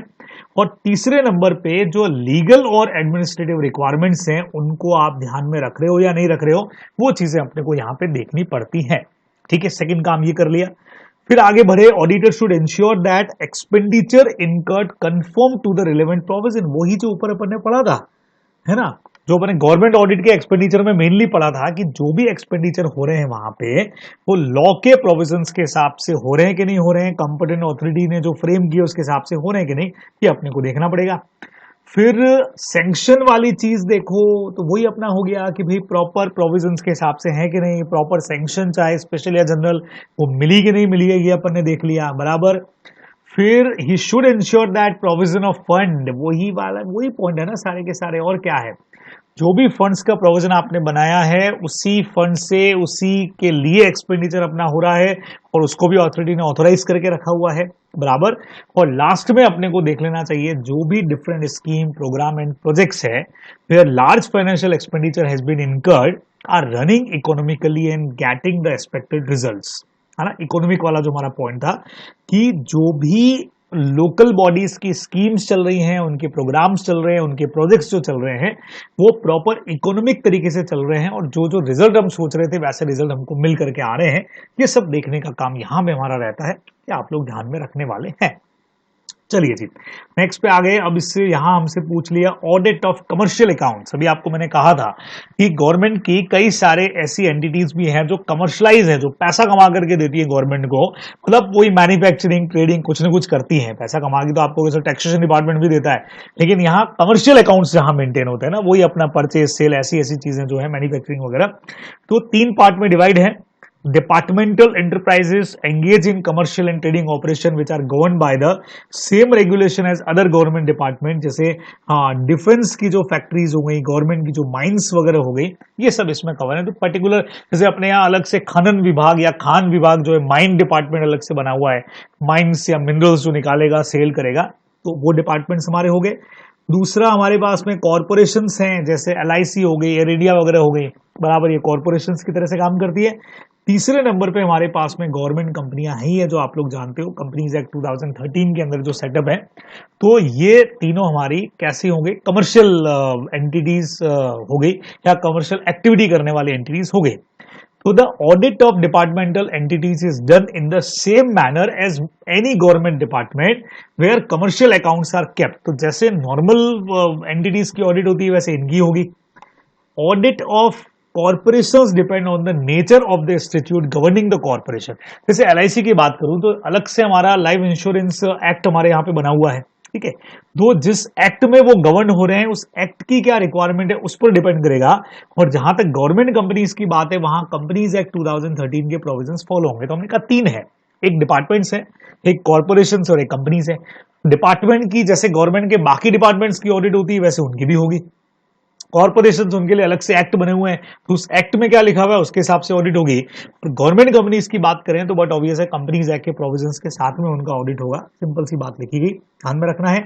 और तीसरे नंबर पे जो लीगल और एडमिनिस्ट्रेटिव रिक्वायरमेंट्स हैं उनको आप ध्यान में रख रहे हो या नहीं रख रहे हो, वो चीजें अपने को यहां पे देखनी पड़ती हैं, ठीक है। सेकंड काम ये कर लिया, फिर आगे बढ़े, auditor should ensure that expenditure incurred conform to the relevant provision, वही जो ऊपर अपन ने पढ़ा था, है ना, जो अपने गवर्नमेंट ऑडिट के एक्सपेंडिचर में मेनली पढ़ा था कि जो भी एक्सपेंडिचर हो रहे हैं वहां पे वो लॉ के प्रोविजंस के हिसाब से हो रहे हैं कि नहीं हो रहे हैं, कंपिटेंट अथॉरिटी ने जो फ्रेम किया उसके हिसाब से हो रहे हैं कि नहीं, ये अपने को देखना पड़ेगा। फिर सैंक्शन वाली चीज देखो तो वही अपना हो गया कि भाई प्रॉपर प्रोविजंस के हिसाब से है कि नहीं, प्रॉपर सैंक्शन चाहे स्पेशल या जनरल वो मिली कि नहीं मिली है, ये अपन ने देख लिया बराबर। फिर he should ensure that provision of fund, वही वाला वही पॉइंट है ना सारे के सारे। और क्या है, जो भी फंड्स का प्रोविजन आपने बनाया है उसी फंड से उसी के लिए एक्सपेंडिचर अपना हो रहा है और उसको भी अथॉरिटी ने ऑथोराइज करके रखा हुआ है बराबर। और लास्ट में अपने को देख लेना चाहिए जो भी different scheme programme and projects है where large financial expenditure has been incurred are running economically and getting the expected results, है ना। इकोनॉमिक वाला जो हमारा पॉइंट था कि जो भी लोकल बॉडीज की स्कीम्स चल रही हैं, उनके प्रोग्राम्स चल रहे हैं, उनके प्रोजेक्ट्स जो चल रहे हैं वो प्रॉपर इकोनॉमिक तरीके से चल रहे हैं और जो जो रिजल्ट हम सोच रहे थे वैसे रिजल्ट हमको मिल करके आ रहे हैं, ये सब देखने का काम यहां पे हमारा रहता है कि आप लोग ध्यान में रखने वाले हैं। चलिए जी, नेक्स्ट पे आ गए। अब इससे यहां हमसे पूछ लिया ऑडिट ऑफ कमर्शियल अकाउंट्स। अभी आपको मैंने कहा था कि गवर्नमेंट की कई सारे ऐसी एंटिटीज भी हैं जो कमर्शलाइज है, जो पैसा कमा करके देती है गवर्नमेंट को, मतलब वही मैन्युफैक्चरिंग ट्रेडिंग कुछ ना कुछ करती है, पैसा कमा के तो आपको वैसे टैक्सेशन डिपार्टमेंट भी देता है, लेकिन यहाँ कमर्शियल अकाउंट्स जहां मेंटेन होते हैं ना, वही अपना परचेज सेल ऐसी ऐसी चीजें जो है मैन्युफैक्चरिंग वगैरह। तो 3 पार्ट में डिवाइड है। Departmental enterprises engage in commercial and trading operation which are governed by the same regulation as other government department, जैसे डिफेंस की जो फैक्ट्रीज हो गई, गवर्नमेंट की जो माइंस वगैरह हो गई, ये सब इसमें कवर है। तो पर्टिकुलर जैसे अपने यहाँ अलग से खनन विभाग या खान विभाग जो है, माइन डिपार्टमेंट अलग से बना हुआ है, माइंस या मिनरल्स जो निकालेगा सेल करेगा, तो वो डिपार्टमेंट्स हमारे हो गए। दूसरा हमारे पास में कॉर्पोरेशंस हैं, जैसे एलआईसी हो गई, एरेडिया वगैरह हो गई बराबर, ये कॉर्पोरेशंस की तरह से काम करती है। तीसरे नंबर पे हमारे पास में गवर्नमेंट कंपनियां ही है, जो आप लोग जानते हो कंपनीज एक्ट 2013 के अंदर जो सेटअप है। तो ये तीनों हमारी कैसी होंगे, कमर्शियल एंटिटीज हो गई या कमर्शियल एक्टिविटी करने वाली एंटिटीज हो गई। तो the audit of departmental entities is done in the same manner as any government department where commercial accounts are kept. तो जैसे नॉर्मल एंटिटीज की ऑडिट होती है वैसे इनकी होगी। Audit of corporations depend on the nature of the institute governing the corporation. जैसे LIC की बात करूं तो अलग से हमारा लाइफ इंश्योरेंस एक्ट हमारे यहाँ पे बना हुआ है, ठीक है। तो जिस एक्ट में वो गवर्न हो रहे हैं उस एक्ट की क्या रिक्वायरमेंट है उस पर डिपेंड करेगा। और जहां तक गवर्नमेंट कंपनीज की बात है वहां कंपनीज एक्ट 2013 के प्रोविजंस फॉलो होंगे। तो हमने कहा 3 है, एक डिपार्टमेंट्स है, एक कॉर्पोरेशन और एक कंपनीज है। डिपार्टमेंट की जैसे गवर्नमेंट के बाकी डिपार्टमेंट्स की ऑडिट होती है वैसे उनकी भी होगी। कॉर्पोरेशन उनके लिए अलग से एक्ट बने हुए हैं, तो उस एक्ट में क्या लिखा हुआ है उसके हिसाब से ऑडिट होगी। गवर्नमेंट कंपनीज की बात करें तो बट ऑब्वियस है कंपनीज एक्ट के प्रोविजंस के साथ में उनका ऑडिट होगा, सिंपल सी बात लिखी गई, ध्यान में रखना है।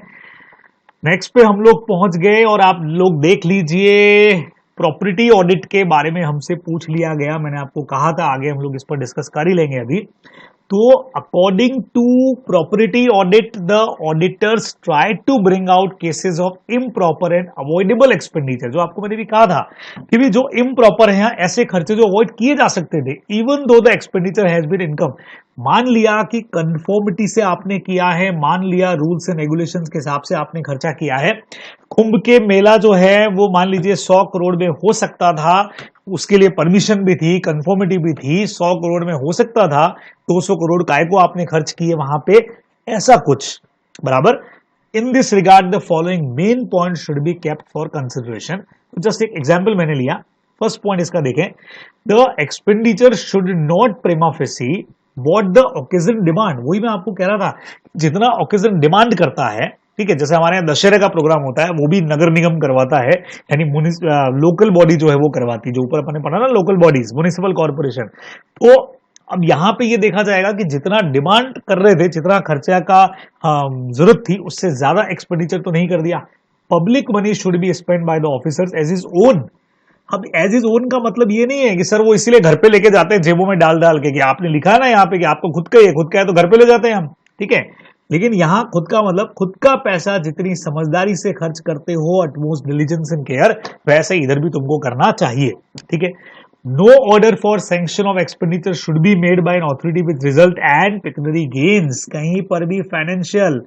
नेक्स्ट पे हम लोग पहुंच गए और आप लोग देख लीजिए प्रॉपर्टी ऑडिट के बारे में हमसे पूछ लिया गया। मैंने आपको कहा था आगे हम लोग इस पर डिस्कस कर ही लेंगे अभी। तो according to property audit the auditors try to bring out cases of improper and avoidable expenditure. जो आपको मैंने भी कहा था कि भी जो इम्प्रॉपर है ऐसे खर्चे जो अवॉइड किए जा सकते थे even though the expenditure has been income. मान लिया कि कंफर्मिटी से आपने किया है, मान लिया रूल्स एंड रेगुलेशंस के हिसाब से आपने खर्चा किया है। कुंभ के मेला जो है वो मान लीजिए 100 करोड़ में हो सकता था, उसके लिए परमिशन भी थी, कंफर्मिटी भी थी, 100 करोड़ में हो सकता था, 200 करोड़ काय को आपने खर्च किए वहां पे, ऐसा कुछ बराबर। In this regard the following main point should be kept for consideration. Just एक एग्जांपल मैंने लिया, फर्स्ट पॉइंट इसका देखें, the expenditure should not प्रिमा facie what the occasion demand. वही मैं आपको कह रहा था, जितना ओकेजन डिमांड करता है, ठीक है। जैसे हमारे यहाँ दशहरे का प्रोग्राम होता है वो भी नगर निगम करवाता है, यानी लोकल बॉडी जो है वो करवाती है, जो ऊपर अपने पढ़ा ना लोकल बॉडीज, म्युनिसिपल कॉर्पोरेशन। तो अब यहां पे ये देखा जाएगा कि जितना डिमांड कर रहे थे, जितना खर्चा का जरूरत थी, उससे ज्यादा एक्सपेंडिचर तो नहीं कर दिया। Public money should be spend by the officers as is own. अब एज इज ओन का मतलब ये नहीं है कि सर वो इसीलिए घर पे लेके जाते हैं जेबों में डाल डाल के, कि आपने लिखा है ना यहाँ पे कि आपको खुद का है तो घर पे ले जाते हैं हम, ठीक है। लेकिन यहां खुद का मतलब खुद का पैसा जितनी समझदारी से खर्च करते हो, अटमोस्ट डिलीजेंस एंड केयर, वैसे इधर भी तुमको करना चाहिए, ठीक है। No order for sanction of expenditure should be made by an authority with result and pecuniary gains. कहीं पर भी फाइनेंशियल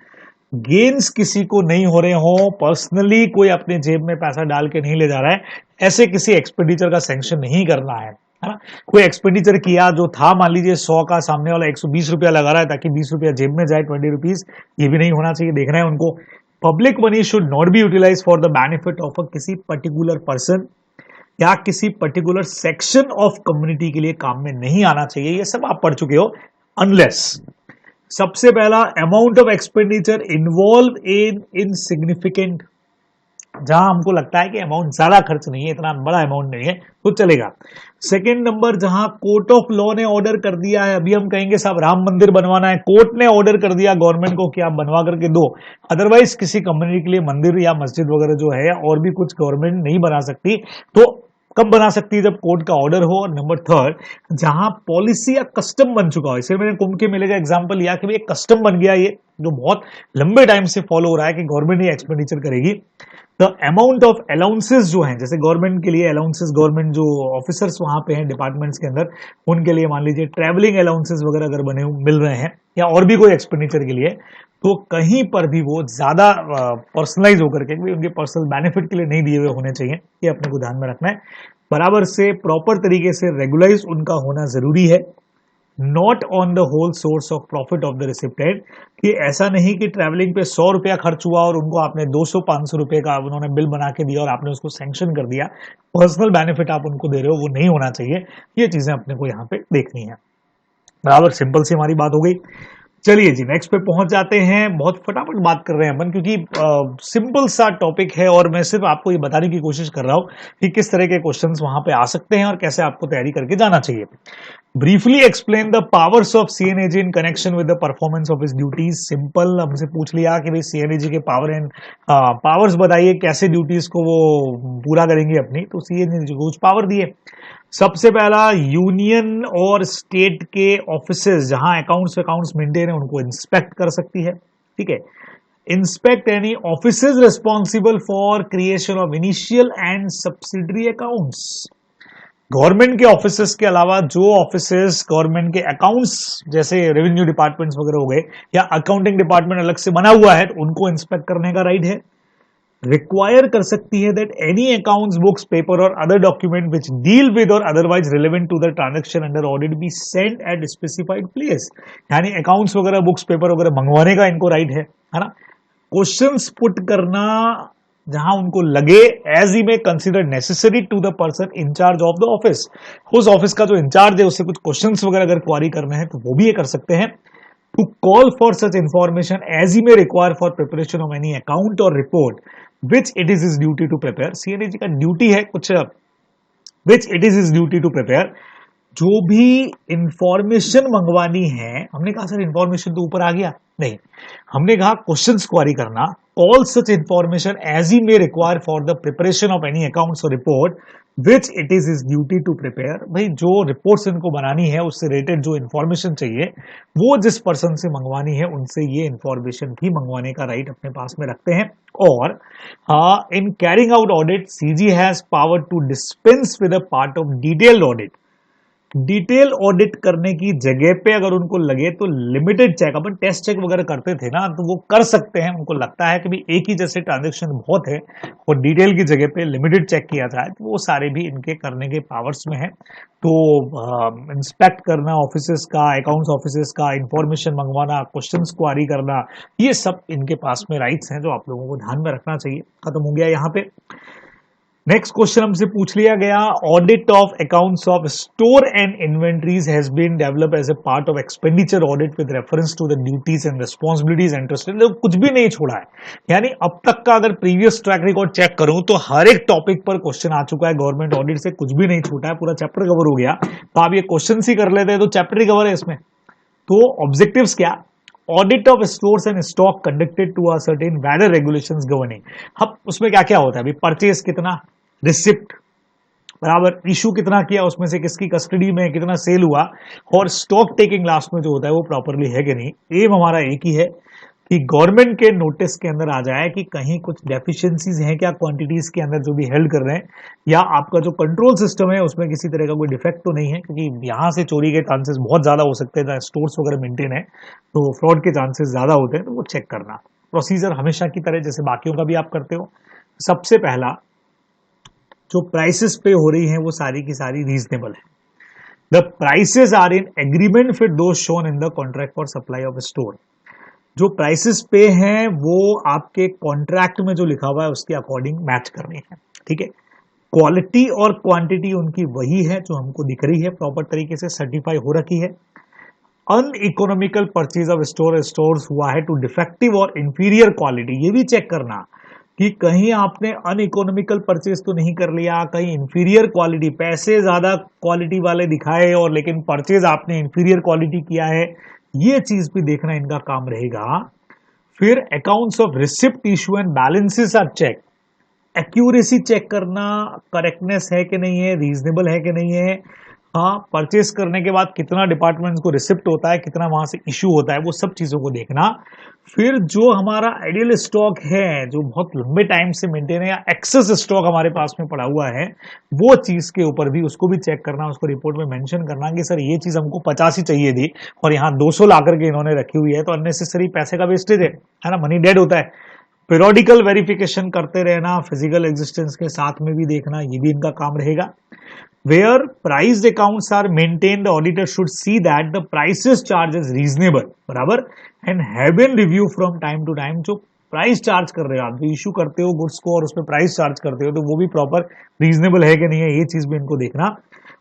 गेन्स किसी को नहीं हो रहे हो, पर्सनली कोई अपने जेब में पैसा डाल के नहीं ले जा रहा है, ऐसे किसी एक्सपेंडिचर का सैंक्शन नहीं करना है ना। कोई एक्सपेंडिचर किया जो था, मान लीजिए 100 का, सामने वाला 120 रुपया लगा रहा है ताकि 20 रुपया जेब में जाए, 20 रुपीज, ये भी नहीं होना चाहिए। देखना है उनको public money should not be utilise for the benefit of किसी पर्टिकुलर पर्सन या किसी पर्टिकुलर सेक्शन ऑफ कम्युनिटी के लिए काम में नहीं आना चाहिए। ये सब आप पढ़ चुके हो। अनलेस, सबसे पहला, amount of expenditure involve in insignificant, जहां हमको लगता है कि अमाउंट ज्यादा खर्च नहीं है, इतना बड़ा अमाउंट नहीं है तो चलेगा। सेकंड नंबर, जहां कोर्ट ऑफ लॉ ने ऑर्डर कर दिया है, अभी हम कहेंगे साहब राम मंदिर बनवाना है, कोर्ट ने ऑर्डर कर दिया गवर्नमेंट को कि आप बनवा करके दो, अदरवाइज किसी कम्युनिटी के लिए मंदिर या मस्जिद वगैरह जो है और भी कुछ गवर्नमेंट नहीं बना सकती, तो कब बना सकती है? जब कोर्ट का ऑर्डर हो। और नंबर थर्ड, जहां पॉलिसी या कस्टम बन चुका हो, इसे मैंने कुंभ के मेले का एग्जांपल लिया कि एक कस्टम बन गया, ये जो बहुत लंबे टाइम से फॉलो हो रहा है कि गवर्नमेंट ये एक्सपेंडिचर करेगी। द अमाउंट ऑफ अलाउंसेस जो हैं, जैसे गवर्नमेंट के लिए अलाउंसेस, गवर्नमेंट जो ऑफिसर्स वहां पे हैं डिपार्टमेंट्स के अंदर, उनके लिए मान लीजिए ट्रैवलिंग अलाउंसेस वगैरह अगर बने मिल रहे हैं या और भी कोई एक्सपेंडिचर के लिए, तो कहीं पर भी वो ज्यादा पर्सनलाइज होकर के उनके पर्सनल बेनिफिट के लिए नहीं दिए हुए होने चाहिए। ये अपने को ध्यान में रखना है। बराबर से प्रॉपर तरीके से रेगुलाइज उनका होना जरूरी है। Not on the whole source of profit of the recipient, कि ऐसा नहीं कि ट्रैवलिंग पे 100 रुपया खर्च हुआ और उनको आपने 200-500 रुपए का उन्होंने बिल बना के दिया और आपने उसको सैंक्शन कर दिया, पर्सनल बेनिफिट आप उनको दे रहे हो, वो नहीं होना चाहिए। ये चीजें अपने को यहाँ पे देखनी है। बराबर, सिंपल सी हमारी बात हो गई। चलिए जी, नेक्स्ट पे पहुंच जाते हैं। बहुत फटाफट बात कर रहे हैं अपन, क्योंकि सिंपल सा टॉपिक है और मैं सिर्फ आपको ये बताने की कोशिश कर रहा हूं कि किस तरह के क्वेश्चंस वहां पे आ सकते हैं और कैसे आपको तैयारी करके जाना चाहिए। Briefly explain the powers of CNAG in connection with the performance of his duties. Simple, हमसे पूछ लिया कि भाई सीएनएजी के पावर एंड पावर्स बताइए, कैसे ड्यूटीज को वो पूरा करेंगे अपनी, तो सीएनएजी को कुछ पावर दिए। सबसे पहला, यूनियन और स्टेट के ऑफिसेज जहां अकाउंट्स मेंटेन है उनको इंस्पेक्ट कर सकती है। ठीक है, inspect any offices responsible for creation of initial and subsidiary accounts. Government के ऑफिसेज के अलावा जो ऑफिसेज गवर्नमेंट के अकाउंट्स, जैसे रेवेन्यू डिपार्टमेंट्स वगैरह हो गए या अकाउंटिंग डिपार्टमेंट अलग से बना हुआ है, तो उनको इंस्पेक्ट करने का राइट है। रिक्वायर कर सकती है that any accounts, books, paper or other document which deal with or otherwise relevant to the transaction under audit be sent at specified place. यानी अकाउंट्स वगैरह, बुक्स, पेपर वगैरह मंगवाने का इनको राइट है ना। क्वेश्चंस पुट करना जहां उनको लगे, as he may consider necessary to the person in charge of the office. उस ऑफिस का जो इंचार्ज है उससे कुछ क्वेश्चंस वगैरह अगर क्वारी करने हैं तो वो भी ये कर सकते हैं। To call for such information as he may require for preparation of any account or report which it is his duty to prepare. CNAG का ड्यूटी है कुछ, which it is his duty to prepare. जो भी information मंगवानी है, हमने कहा sir information तो ऊपर आ गया, नहीं, हमने कहा क्वेश्चंस क्वारी करना। All such information as he may require for the preparation of any accounts or report which it is his duty to prepare. भाई जो रिपोर्ट्स इनको बनानी है उससे रिलेटेड जो इंफॉर्मेशन चाहिए वो जिस पर्सन से मंगवानी है उनसे ये इंफॉर्मेशन भी मंगवाने का राइट अपने पास में रखते हैं। और in carrying out audit, CG has power to dispense with a part of detailed audit. Detail audit करने की जगह पे अगर उनको लगे तो लिमिटेड चेक, अपन टेस्ट चेक वगैरह करते थे ना, तो वो कर सकते हैं। उनको लगता है कि भी एक ही जैसे ट्रांजैक्शन बहुत है और डिटेल की जगह पे लिमिटेड चेक किया जाए, तो वो सारे भी इनके करने के पावर्स में है। तो इंस्पेक्ट करना ऑफिसेस का, अकाउंट्स ऑफिसेस का, इंफॉर्मेशन मंगवाना, क्वेश्चंस क्वारी करना, ये सब इनके पास में राइट्स हैं जो आप लोगों को ध्यान में रखना चाहिए। खत्म हो गया यहाँ पे। नेक्स्ट क्वेश्चन हमसे पूछ लिया गया, audit of accounts of store and inventories has been develop as a part of expenditure audit with reference to the duties and responsibilities interested. कुछ भी नहीं छोड़ा है, यानी अब तक का अगर प्रीवियस ट्रैक रिकॉर्ड चेक करूं तो हर एक टॉपिक पर क्वेश्चन आ चुका है। गवर्नमेंट ऑडिट से कुछ भी नहीं छूटा है, पूरा चैप्टर कवर हो गया। तो आप ये क्वेश्चन ही कर लेते हैं तो चैप्टर ही कवर है इसमें। तो ऑब्जेक्टिव्स क्या, audit of stores and stock conducted to ascertain whether regulations governing. अब उसमें क्या क्या होता है, अभी परचेज कितना, रिसिप्ट बराबर, इशू कितना किया, उसमें से किसकी कस्टडी में कितना सेल हुआ, और स्टॉक टेकिंग लास्ट में जो होता है वो प्रॉपरली है कि नहीं। एम हमारा एक ही है कि गवर्नमेंट के नोटिस के अंदर आ जाए कि कहीं कुछ डेफिशिएंसीज हैं क्या क्वांटिटीज के अंदर जो भी हेल्ड कर रहे हैं, या आपका जो कंट्रोल सिस्टम है उसमें किसी तरह का कोई डिफेक्ट तो नहीं है, क्योंकि यहां से चोरी के चांसेस बहुत ज्यादा हो सकते हैं। स्टोर्स वगैरह मेंटेन है तो फ्रॉड के चांसेस ज्यादा होते हैं, तो वो चेक करना। प्रोसीजर हमेशा की तरह जैसे बाकियों का भी आप करते हो। सबसे पहला, जो प्राइसेस पे हो रही हैं वो सारी की सारी रीजनेबल है। The prices are in agreement with those shown in the contract for supply of store. जो प्राइसेस पे हैं वो आपके कॉन्ट्रैक्ट में जो लिखा हुआ है उसके अकॉर्डिंग मैच करने हैं, ठीक है। क्वालिटी और क्वांटिटी उनकी वही है जो हमको दिख रही है, प्रॉपर तरीके से सर्टिफाई हो रखी है। अनइकोनॉमिकल परचेज ऑफ स्टोर्स हुआ है टू डिफेक्टिव और इंफीरियर क्वालिटी, ये भी चेक करना कि कहीं आपने अनइकोनॉमिकल परचेज तो नहीं कर लिया, कहीं इंफीरियर क्वालिटी, पैसे ज्यादा क्वालिटी वाले दिखाए और लेकिन परचेज आपने इंफीरियर क्वालिटी किया है, ये चीज भी देखना इनका काम रहेगा। फिर accounts of receipt issue and balances are check, accuracy check करना, करेक्टनेस है कि नहीं है, रीजनेबल है कि नहीं है। हाँ, परचेस करने के बाद कितना डिपार्टमेंट्स को रिसिप्ट होता है, कितना वहां से इशू होता है, वो सब चीजों को देखना। फिर जो हमारा आइडियल स्टॉक है जो बहुत लंबे टाइम से मेंटेन है या एक्सेस स्टॉक हमारे पास में पड़ा हुआ है, वो चीज के ऊपर भी उसको भी चेक करना, उसको रिपोर्ट में मेंशन करना कि सर ये चीज हमको 50 ही चाहिए थी और यहाँ 200 ला करके इन्होंने रखी हुई है, तो अननेसेसरी पैसे का वेस्टेज है ना, मनी डेड होता है। पीरियोडिकल वेरिफिकेशन करते रहना, फिजिकल एग्जिस्टेंस के साथ में भी देखना, ये भी इनका काम रहेगा। Where priced accounts are maintained, the auditor should see that the prices charged is reasonable, बराबर, and have been reviewed from time to time। जो प्राइस चार्ज कर रहे हो आप, जो इशू करते हो गुड्स को और उस पर प्राइस चार्ज करते हो, तो वो भी प्रॉपर रीजनेबल है कि नहीं है, ये चीज भी इनको देखना।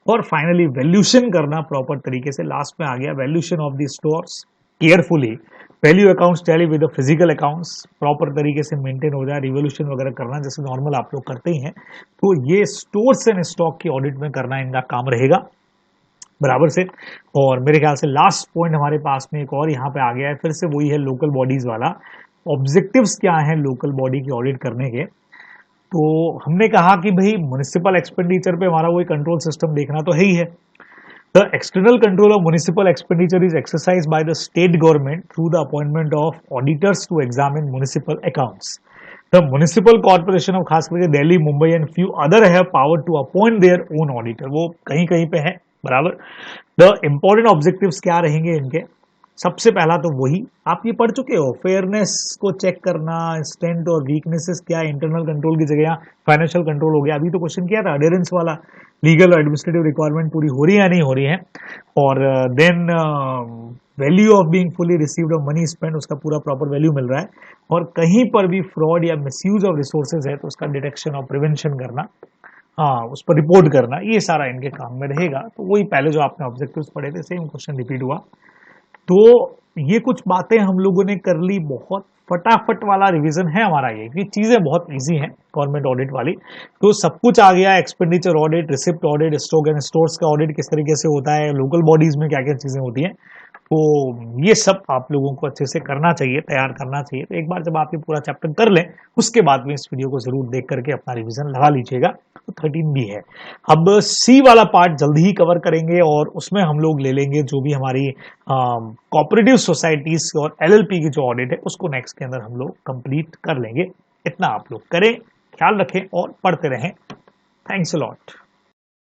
और फाइनली वैल्यूशन करना प्रॉपर तरीके से, लास्ट में आ गया valuation of the stores carefully. Value accounts tally with the physical accounts, proper तरीके से मेंटेन हो जाए, रिवोल्यूशन वगैरह करना जैसे नॉर्मल आप लोग करते ही हैं, तो ये स्टोर्स एंड स्टॉक की ऑडिट में करना इनका काम रहेगा बराबर से। और मेरे ख्याल से लास्ट पॉइंट हमारे पास में एक और यहाँ पे आ गया है, फिर से वही है लोकल बॉडीज वाला। ऑब्जेक्टिव्स क्या है लोकल बॉडी की ऑडिट करने के, तो हमने कहा कि भाई म्युनिसिपल एक्सपेंडिचर पे हमारा वही कंट्रोल सिस्टम देखना तो है ही है। The external control of municipal expenditure is exercised by the state government through the appointment of auditors to examine municipal accounts. The municipal corporation of खास करके Delhi, Mumbai and few other have power to appoint their own auditor। वो कहीं कहीं पे है बराबर। The important objectives क्या रहेंगे इनके, सबसे पहला तो वही आप ये पढ़ चुके हो, फेयरनेस को चेक करना, स्ट्रेंथ और वीकनेसेस क्या है, इंटरनल कंट्रोल की जगह फाइनेंशियल कंट्रोल हो गया। अभी तो क्वेश्चन किया था अडेरेंस वाला, लीगल और एडमिनिस्ट्रेटिव रिक्वायरमेंट पूरी हो रही है या नहीं हो रही है। और then value of being fully received of money spend, उसका पूरा प्रॉपर वैल्यू मिल रहा है। और कहीं पर भी फ्रॉड या मिसयूज ऑफ रिसोर्सेज है तो उसका डिटेक्शन और प्रिवेंशन करना, हाँ उस पर रिपोर्ट करना, ये सारा इनके काम में रहेगा। तो वही पहले जो आपने ऑब्जेक्टिव्स पढ़े थे सेम क्वेश्चन रिपीट हुआ। तो ये कुछ बातें हम लोगों ने कर ली, बहुत फटाफट वाला रिवीजन है हमारा ये, क्योंकि चीजें बहुत इजी हैं गवर्नमेंट ऑडिट वाली। तो सब कुछ आ गया, expenditure audit, receipt audit, stock and stores का ऑडिट किस तरीके से होता है, लोकल बॉडीज में क्या क्या चीजें होती हैं, तो ये सब आप लोगों को अच्छे से करना चाहिए, तैयार करना चाहिए। तो एक बार जब आप ये पूरा चैप्टर कर लें उसके बाद में इस वीडियो को जरूर देख करके अपना रिवीजन लगा लीजिएगा। तो 13 भी है। अब सी वाला पार्ट जल्दी ही कवर करेंगे और उसमें हम लोग ले लेंगे जो भी हमारी कोऑपरेटिव सोसाइटीज और एलएलपी की जो ऑडिट है उसको नेक्स्ट के अंदर हम लोग कंप्लीट कर लेंगे। इतना आप लोग करें, ख्याल रखें और पढ़ते रहें। Thanks a lot.